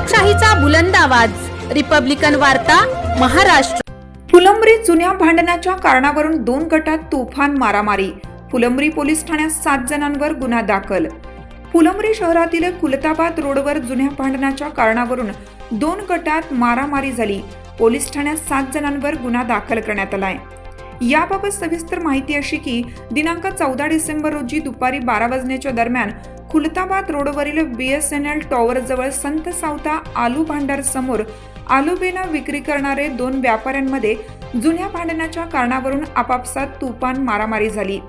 लोकशाहीचा बुलंद आवाज, रिपब्लिकन वार्ता, महाराष्ट्र। फुलंब्री जुन्या भांडणाच्या कारणावरून 2 गटात तुफान मारामारी। फुलंब्री पोलीस ठाण्यात 7 जणांवर गुन्हा दाखल। फुलंब्री शहरातील खुलताबाद रोडवर जुन्या भांडणाच्या कारणावरून 2 गटात मारामारी झाली। पोलीस ठाण्यात 7 जणांवर गुन्हा दाखल करण्यात आलाय। याबाबत सविस्तर माहिती अशी की दिनांक 14 डिसेंबर रोजी दुपारी 12 वाजण्याच्या दरम्यान खुलताबाद रोडवरील BSNL टॉवर जवळ संत सावता आलू भांडार समोर आलूबेना विक्री करणारे 2 व्यापाऱ्यांमध्ये जुन्या भांडणाच्या कारणावरून आपापसात तुफान मारामारी झाली।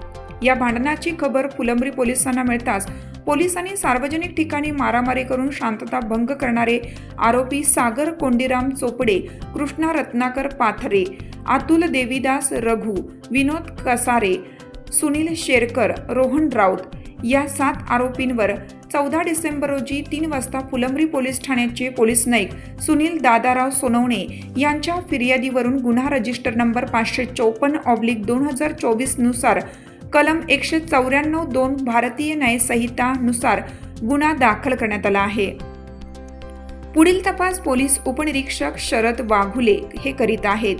या भांडणाची खबर फुलंब्री पोलिसांना मिळताच पोलिसांनी सार्वजनिक ठिकाणी मारामारी करून शांतता भंग करणारे आरोपी सागर कोंडीराम चोपडे, कृष्णा रत्नाकर पाथरे, अतुल देवीदास रघु, विनोद कसारे, सुनील शेरकर, रोहन राऊत या 7 आरोपींवर 14 डिसेंबर रोजी 3 वाजता फुलंब्री पोलीस ठाण्याचे पोलीस नाईक सुनील दादाराव सोनवणे यांच्या फिर्यादीवरून गुन्हा रजिस्टर नंबर 554/2024 नुसार कलम 194(2) भारतीय न्याय संहिता नुसार गुन्हा दाखल करण्यात आला आहे। पुढील तपास पोलीस उपनिरीक्षक शरद वाघुले हे करीत आहेत।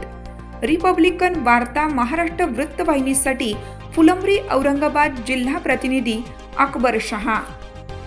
रिपब्लिकन वार्ता महाराष्ट्र वृत्तवाहिनीसाठी फुलंब्री औरंगाबाद जिल्हा प्रतिनिधी अकबर शहा।